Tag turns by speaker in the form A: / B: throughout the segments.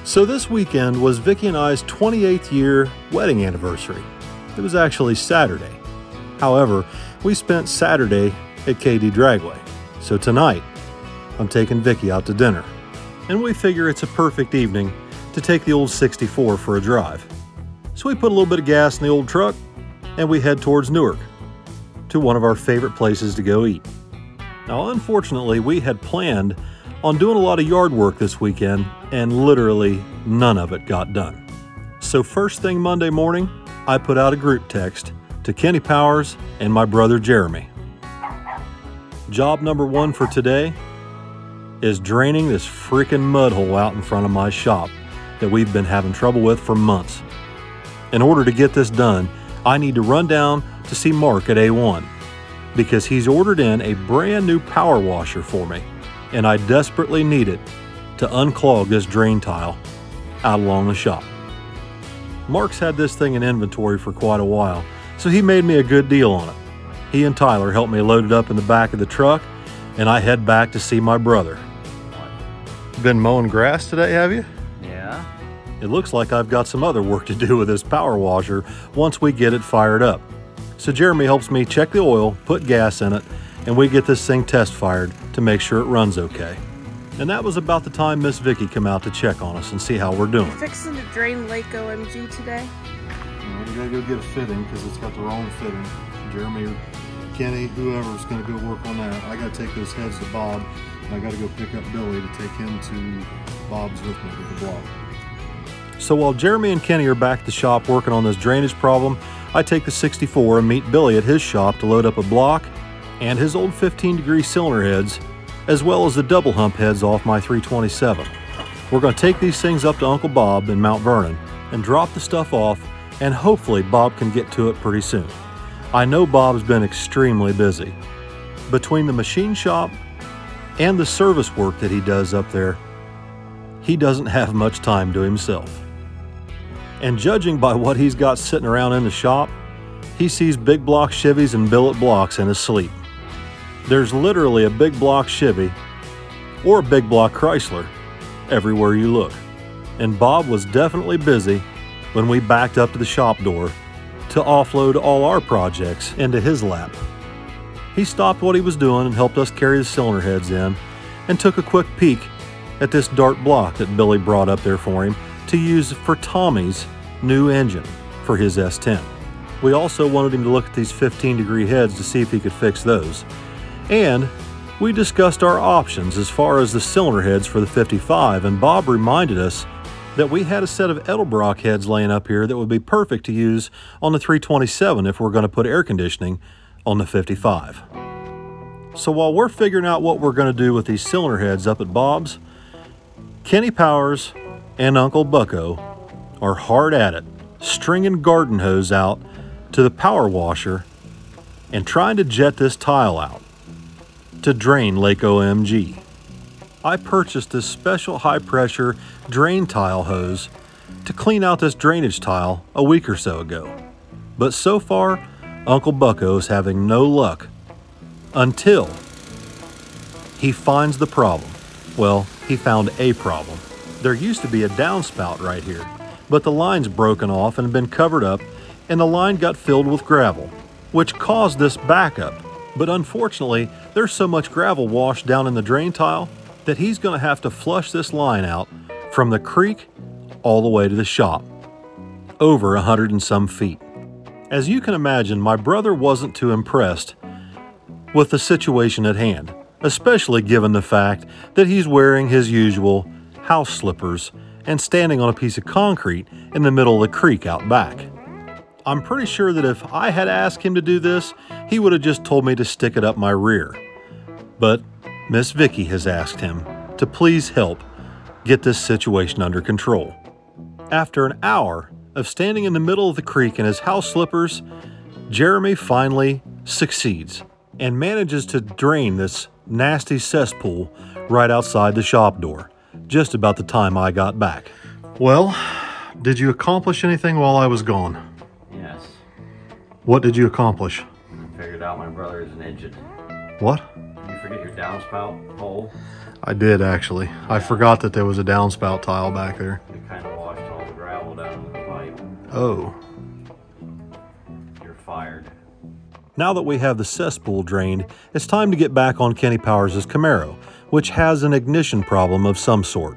A: So this weekend was Vicki and I's 28th year wedding anniversary. It was actually Saturday. However, we spent Saturday at KD Dragway. So tonight, I'm taking Vicki out to dinner. And we figure it's a perfect evening to take the old 64 for a drive. So we put a little bit of gas in the old truck and we head towards Newark to one of our favorite places to go eat. Now, unfortunately, we had planned on doing a lot of yard work this weekend, and literally none of it got done. So first thing Monday morning, I put out a group text to Kenny Powers and my brother Jeremy. Job number 1 for today is draining this freaking mud hole out in front of my shop that we've been having trouble with for months. In order to get this done, I need to run down to see Mark at A1 because he's ordered in a brand new power washer for me, and I desperately need it to unclog this drain tile out along the shop. Mark's had this thing in inventory for quite a while, so he made me a good deal on it. He and Tyler helped me load it up in the back of the truck, and I head back to see my brother. Been mowing grass today, have you?
B: Yeah.
A: It looks like I've got some other work to do with this power washer once we get it fired up. So Jeremy helps me check the oil, put gas in it, and we get this thing test fired to make sure it runs okay. And that was about the time Miss Vicki come out to check on us and see how we're doing.
C: You fixing to drain Lake OMG today?
A: We gotta go get a fitting because it's got the wrong fitting. Jeremy or Kenny, whoever's gonna go work on that. I gotta take those heads to Bob, and I gotta go pick up Billy to take him to Bob's with me with the block. So while Jeremy and Kenny are back at the shop working on this drainage problem, I take the 64 and meet Billy at his shop to load up a block and his old 15-degree cylinder heads, as well as the double hump heads off my 327. We're going to take these things up to Uncle Bob in Mount Vernon and drop the stuff off, and hopefully Bob can get to it pretty soon. I know Bob's been extremely busy. Between the machine shop and the service work that he does up there, he doesn't have much time to himself. And judging by what he's got sitting around in the shop, he sees big block Chevys and billet blocks in his sleep. There's literally a big block Chevy or a big block Chrysler everywhere you look. And Bob was definitely busy when we backed up to the shop door to offload all our projects into his lap. He stopped what he was doing and helped us carry the cylinder heads in and took a quick peek at this Dart block that Billy brought up there for him to use for Tommy's new engine for his S10. We also wanted him to look at these 15-degree heads to see if he could fix those. And we discussed our options as far as the cylinder heads for the 55, and Bob reminded us that we had a set of Edelbrock heads laying up here that would be perfect to use on the 327 if we're going to put air conditioning on the 55. So while we're figuring out what we're going to do with these cylinder heads up at Bob's, Kenny Powers and Uncle Bucko are hard at it, stringing garden hose out to the power washer and trying to jet this tile out to drain Lake OMG. I purchased this special high-pressure drain tile hose to clean out this drainage tile a week or so ago. But so far, Uncle Bucko's having no luck until he finds the problem. Well, he found a problem. There used to be a downspout right here, but the line's broken off and been covered up, and the line got filled with gravel, which caused this backup. But unfortunately, there's so much gravel washed down in the drain tile that he's going to have to flush this line out from the creek all the way to the shop, over 100 and some feet. As you can imagine, my brother wasn't too impressed with the situation at hand, especially given the fact that he's wearing his usual house slippers and standing on a piece of concrete in the middle of the creek out back. I'm pretty sure that if I had asked him to do this, he would have just told me to stick it up my rear. But Miss Vicki has asked him to please help get this situation under control. After an hour of standing in the middle of the creek in his house slippers, Jeremy finally succeeds and manages to drain this nasty cesspool right outside the shop door, just about the time I got back. Well, did you accomplish anything while I was gone?
B: Yes.
A: What did you accomplish?
B: I figured out my brother is an idiot.
A: What?
B: You forget your downspout hole?
A: I did actually. I forgot that there was a downspout tile back there.
B: It kind of washed all the gravel down with the pipe.
A: Oh.
B: You're fired.
A: Now that we have the cesspool drained, it's time to get back on Kenny Powers' Camaro, which has an ignition problem of some sort.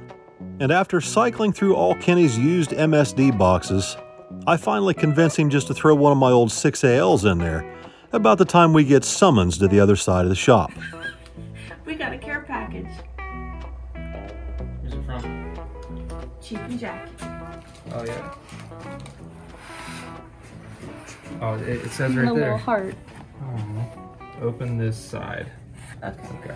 A: And after cycling through all Kenny's used MSD boxes, I finally convince him just to throw one of my old 6ALs in there, about the time we get summons to the other side of the shop.
C: We got a care package.
D: Where's it from?
C: Chief and Jackie.
D: Oh, yeah. Oh, it says right
C: A
D: there.
C: little heart.
D: Oh, open this side.
C: Okay.
D: Okay.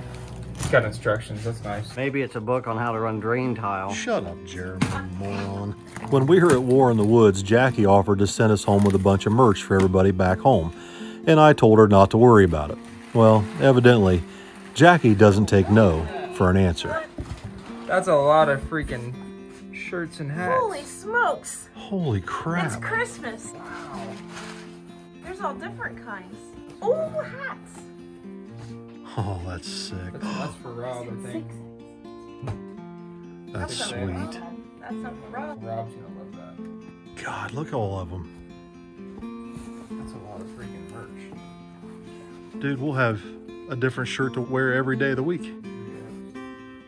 D: It's got instructions. That's nice.
B: Maybe it's a book on how to run drain tile.
A: Shut up, Jeremy, moron. When we were at War in the Woods, Jackie offered to send us home with a bunch of merch for everybody back home, and I told her not to worry about it. Well, evidently, Jackie doesn't take no for an answer.
D: That's a lot of freaking shirts and hats.
C: Holy smokes!
A: Holy crap.
C: It's Christmas. Wow. There's all different kinds. Oh, hats.
A: Oh, that's sick.
D: That's for Rob, I think.
A: That's
D: That's
A: sweet.
C: That's not for Rob.
D: Rob's gonna love that.
A: God, look at all of them.
D: That's a lot of freaking merch.
A: Dude, we'll have a different shirt to wear every day of the week.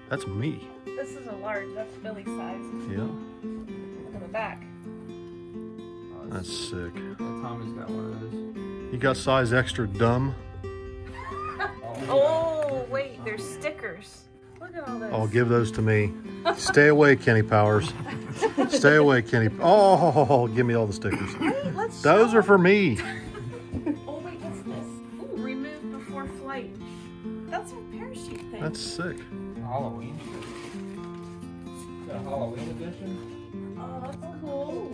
A: That's me.
C: This is a large. That's Billy's size.
A: Yeah,
C: Look at the back.
D: Oh,
A: that's sick.
D: Yeah, Tommy's got one of those.
A: You got size extra dumb?
C: Oh, wait. There's stickers. Look at all this.
A: Oh, give those to me. Stay away, Kenny Powers. Stay away, Kenny. Oh, give me all the stickers.
C: Wait, let's
A: Those
C: show
A: are for me.
C: Oh, wait, what's this? Ooh, remove before flight. That's a parachute thing.
A: That's sick.
D: Halloween shirt. Got a Halloween edition?
C: Oh, that's cool.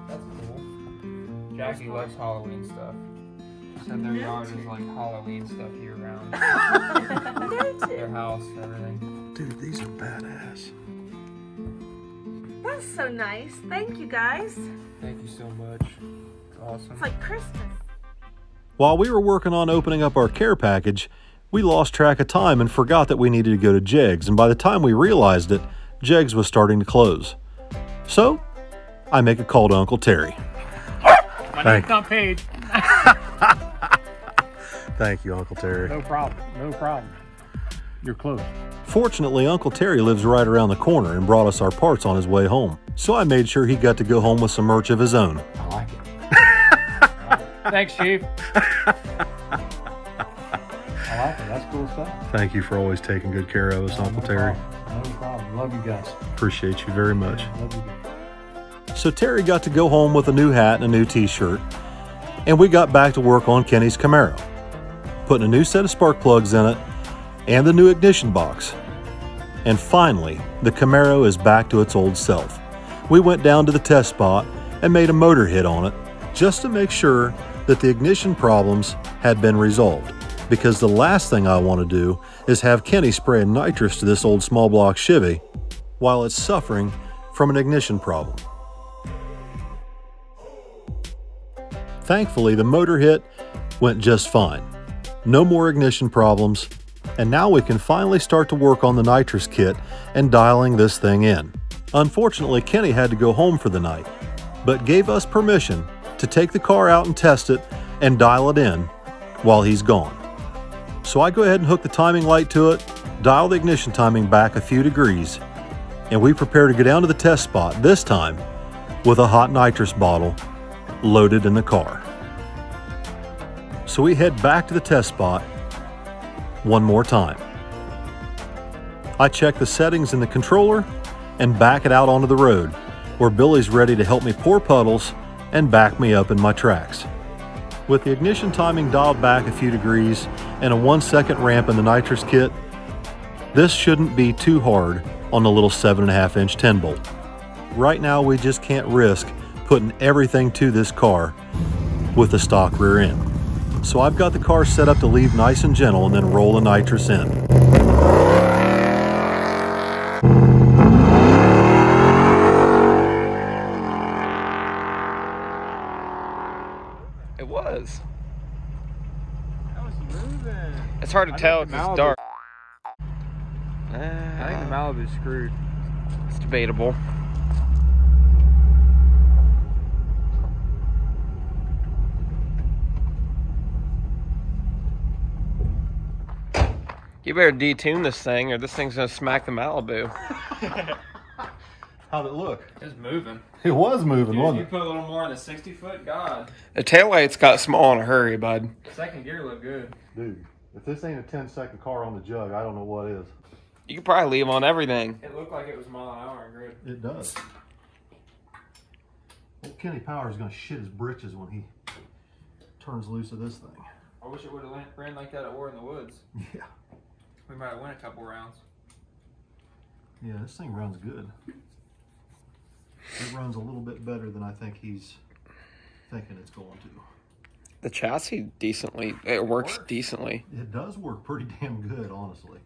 D: That's cool. Jackie loves Halloween stuff. Said their yard is like Halloween stuff year round. Their house, everything.
A: Dude, these are badass.
C: That's so nice. Thank you, guys.
D: Thank you so much. It's awesome.
C: It's like Christmas.
A: While we were working on opening up our care package, we lost track of time and forgot that we needed to go to Jegs, and by the time we realized it, Jegs was starting to close. So, I make a call to Uncle Terry.
E: My name's not paid.
A: Thank you, Uncle Terry.
E: No problem. No problem. You're close.
A: Fortunately, Uncle Terry lives right around the corner and brought us our parts on his way home. So I made sure he got to go home with some merch of his own.
E: I like it. Thanks, Chief. I like it. That's cool stuff.
A: Thank you for always taking good care of us, Uncle Terry.
E: No problem. Love you guys.
A: Appreciate you very much.
E: Love you guys.
A: So Terry got to go home with a new hat and a new t-shirt, and we got back to work on Kenny's Camaro, putting a new set of spark plugs in it and the new ignition box. And finally, the Camaro is back to its old self. We went down to the test spot and made a motor hit on it just to make sure that the ignition problems had been resolved, because the last thing I want to do is have Kenny spraying nitrous to this old small block Chevy while it's suffering from an ignition problem. Thankfully, the motor hit went just fine. No more ignition problems, and now we can finally start to work on the nitrous kit and dialing this thing in. Unfortunately, Kenny had to go home for the night, but gave us permission to take the car out and test it and dial it in while he's gone. So I go ahead and hook the timing light to it, dial the ignition timing back a few degrees, and we prepare to go down to the test spot, this time with a hot nitrous bottle loaded in the car. So we head back to the test spot one more time. I check the settings in the controller and back it out onto the road, where Billy's ready to help me pour puddles and back me up in my tracks. With the ignition timing dialed back a few degrees and a 1-second ramp in the nitrous kit, this shouldn't be too hard on the little 7.5-inch 10-bolt. Right now we just can't risk putting everything to this car with the stock rear end. So I've got the car set up to leave nice and gentle and then roll the nitrous in.
D: It was.
E: That was moving.
D: It's hard to tell
E: think
D: because
E: the
D: it's dark.
E: I think the Malibu's screwed.
D: It's debatable. You better detune this thing or this thing's gonna smack the Malibu.
A: How'd it look?
D: It's moving.
A: It was moving,
D: Dude,
A: wasn't
D: you
A: it?
D: put a little more in the 60-foot, God. The taillights got small in a hurry, bud. Second gear looked good.
A: Dude, if this ain't a 10-second car on the jug, I don't know what is.
D: You could probably leave on everything. It looked like it was mile an hour and grid.
A: It does. Old Kenny Power's gonna shit his britches when he turns loose of this thing.
D: I wish it would have ran like that at War in the Woods.
A: Yeah.
D: We might have won a couple rounds.
A: Yeah, this thing runs good. It runs a little bit better than I think he's thinking it's going to.
D: The chassis it works decently.
A: It does work pretty damn good, honestly.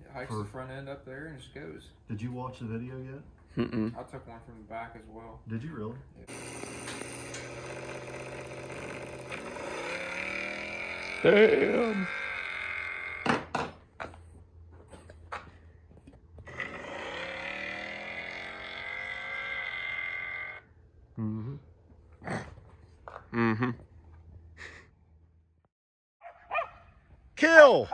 D: It hikes the front end up there and just goes.
A: Did you watch the video yet?
D: Mm-mm. I took one from the back as well.
A: Did you really?
D: Yeah. Damn.
A: Mm-hmm.
D: Mm-hmm.
A: Kill!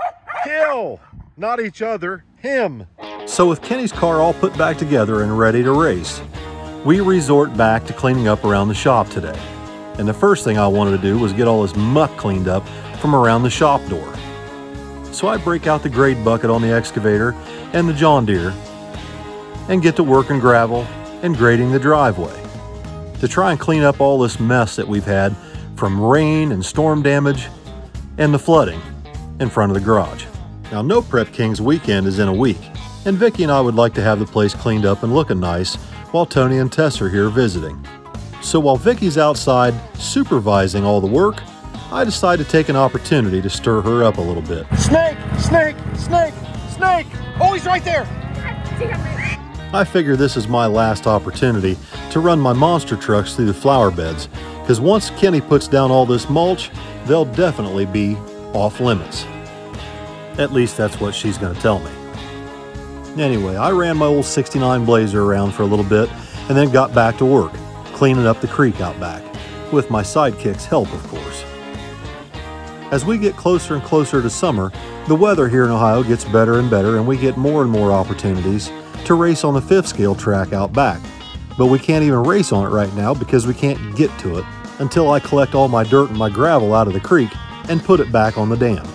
A: Kill! Not each other, him! So with Kenny's car all put back together and ready to race, we resort back to cleaning up around the shop today. And the first thing I wanted to do was get all this muck cleaned up from around the shop door. So I break out the grade bucket on the excavator and the John Deere and get to work in gravel and grading the driveway to try and clean up all this mess that we've had from rain and storm damage and the flooding in front of the garage. Now, No Prep Kings weekend is in a week, and Vicki and I would like to have the place cleaned up and looking nice while Tony and Tess are here visiting. So while Vicki's outside supervising all the work, I decide to take an opportunity to stir her up a little bit.
E: Snake! Snake! Snake! Snake! Oh, he's right there!
A: I figure this is my last opportunity to run my monster trucks through the flower beds, because once Kenny puts down all this mulch, they'll definitely be off limits. At least that's what she's going to tell me. Anyway, I ran my old 69 Blazer around for a little bit and then got back to work, cleaning up the creek out back, with my sidekick's help, of course. As we get closer and closer to summer, the weather here in Ohio gets better and better, and we get more and more opportunities to race on the 5th scale track out back. But we can't even race on it right now because we can't get to it until I collect all my dirt and my gravel out of the creek and put it back on the dam.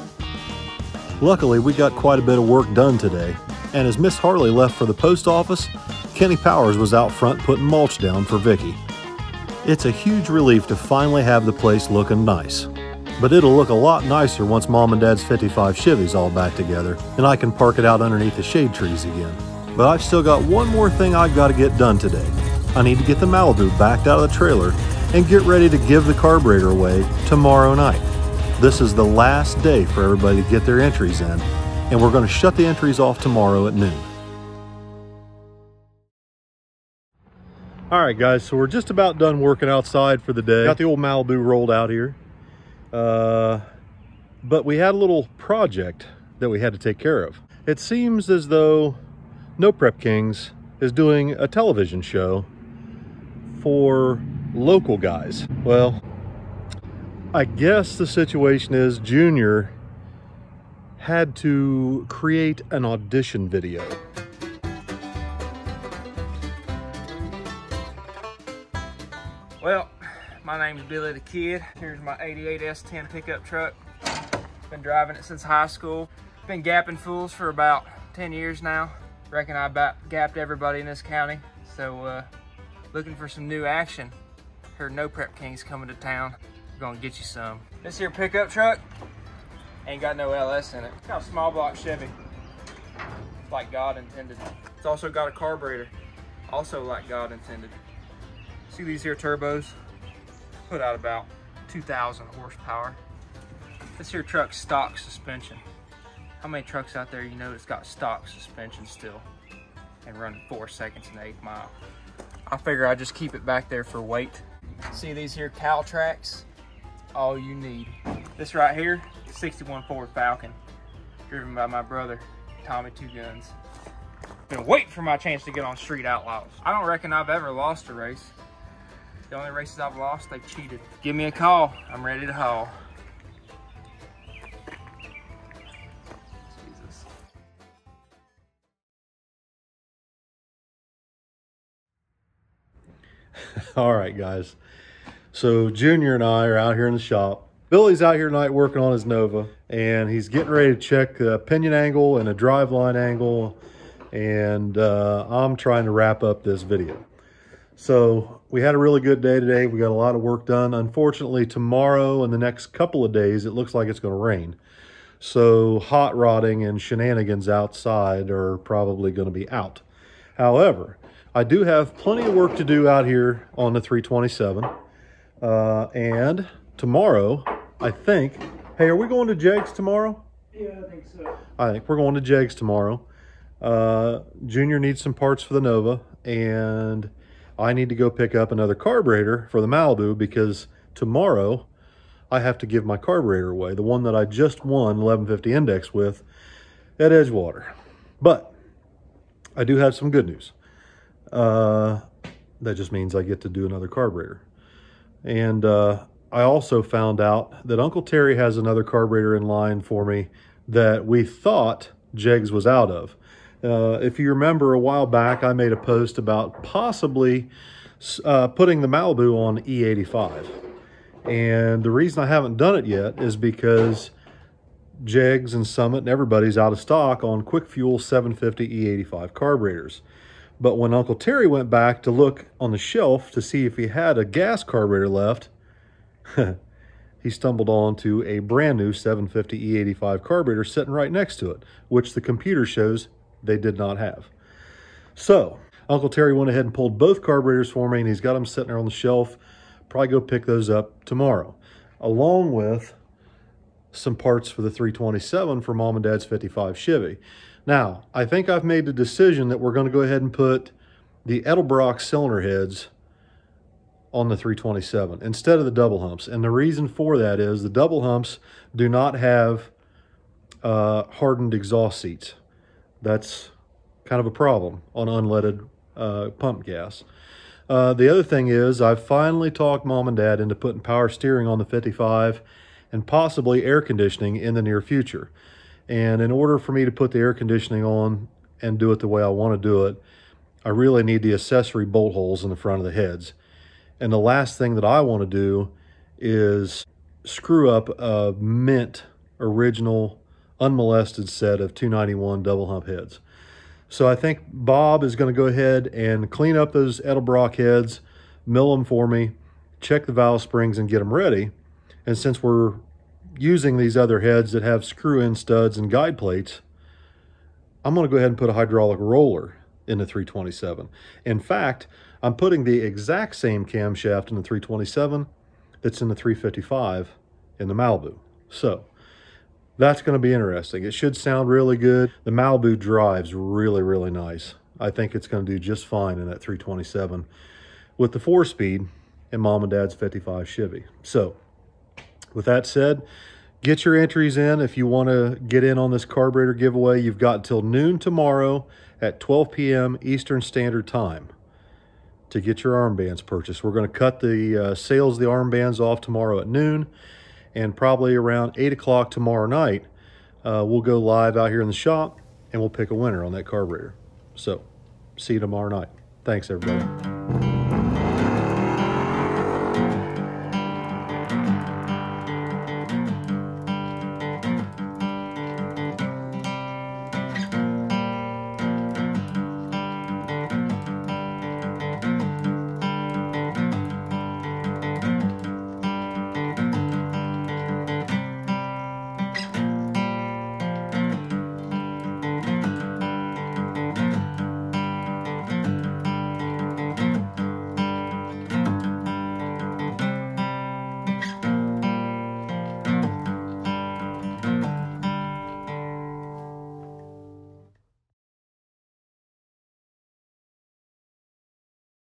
A: Luckily, we got quite a bit of work done today, and as Miss Harley left for the post office, Kenny Powers was out front putting mulch down for Vicki. It's a huge relief to finally have the place looking nice. But it'll look a lot nicer once Mom and Dad's 55 Chevy's all back together, and I can park it out underneath the shade trees again. But I've still got one more thing I've got to get done today. I need to get the Malibu backed out of the trailer and get ready to give the carburetor away tomorrow night. This is the last day for everybody to get their entries in, and we're going to shut the entries off tomorrow at noon. All right, guys, so we're just about done working outside for the day. Got the old Malibu rolled out here. But we had a little project that we had to take care of. It seems as though No Prep Kings is doing a television show for local guys. Well, I guess the situation is Junior had to create an audition video.
D: Well, my name's Billy the Kid. Here's my 88 S10 pickup truck. Been driving it since high school. Been gapping fools for about 10 years now. Reckon I about gapped everybody in this county. So, looking for some new action. Heard No Prep Kings coming to town. We're gonna get you some. This here pickup truck ain't got no LS in it. It's got a small block Chevy, like God intended. It's also got a carburetor, also like God intended. See these here turbos? Put out about 2,000 horsepower. This here truck's stock suspension. How many trucks out there you know it's got stock suspension still and running 4 seconds in the 8th mile? I figure I just keep it back there for weight. See these here cow tracks? All you need. This right here, 61 Ford Falcon. driven by my brother, Tommy Two Guns. Been waiting for my chance to get on Street Outlaws. I don't reckon I've ever lost a race. The only races I've lost, they cheated. Give me a call, I'm ready to haul. Jesus.
A: All right, guys. So Junior and I are out here in the shop. Billy's out here tonight working on his Nova, and he's getting ready to check the pinion angle and a driveline angle, and I'm trying to wrap up this video. So we had a really good day today. We got a lot of work done. Unfortunately, tomorrow and the next couple of days, it looks like it's going to rain. So hot rodding and shenanigans outside are probably going to be out. However, I do have plenty of work to do out here on the 327. And tomorrow, I think, hey, are we going to Jegs tomorrow?
E: Yeah, I think so.
A: I think we're going to Jegs tomorrow. Junior needs some parts for the Nova, and I need to go pick up another carburetor for the Malibu because tomorrow I have to give my carburetor away, the one that I just won 1150 index with at Edgewater. But I do have some good news. That just means I get to do another carburetor. And I also found out that Uncle Terry has another carburetor in line for me that we thought Jegs was out of. If you remember a while back, I made a post about possibly putting the Malibu on E85. And the reason I haven't done it yet is because Jegs and Summit and everybody's out of stock on Quick Fuel 750 E85 carburetors. But when Uncle Terry went back to look on the shelf to see if he had a gas carburetor left, he stumbled onto a brand new 750 E85 carburetor sitting right next to it, which the computer shows they did not have. So Uncle Terry went ahead and pulled both carburetors for me, and he's got them sitting there on the shelf. Probably go pick those up tomorrow, along with some parts for the 327 for Mom and Dad's 55 Chevy. Now, I think I've made the decision that we're going to go ahead and put the Edelbrock cylinder heads on the 327 instead of the double humps. And the reason for that is the double humps do not have hardened exhaust seats. That's kind of a problem on unleaded pump gas. The other thing is I've finally talked Mom and Dad into putting power steering on the 55 and possibly air conditioning in the near future. And in order for me to put the air conditioning on and do it the way I want to do it, I really need the accessory bolt holes in the front of the heads. And the last thing that I want to do is screw up a mint original unmolested set of 291 double hump heads. So I think Bob is going to go ahead and clean up those Edelbrock heads, mill them for me, check the valve springs and get them ready. And since we're using these other heads that have screw-in studs and guide plates, I'm going to go ahead and put a hydraulic roller in the 327. In fact, I'm putting the exact same camshaft in the 327 that's in the 355 in the Malibu. So that's going to be interesting. It should sound really good. The Malibu drives really, really nice. I think it's going to do just fine in that 327 with the 4-speed in Mom and Dad's 55 Chevy. So with that said, get your entries in. If you want to get in on this carburetor giveaway, you've got until noon tomorrow at 12 p.m. Eastern Standard Time to get your armbands purchased. We're going to cut the sales of the armbands off tomorrow at noon, and probably around 8 o'clock tomorrow night, we'll go live out here in the shop and we'll pick a winner on that carburetor. So see you tomorrow night. Thanks, everybody.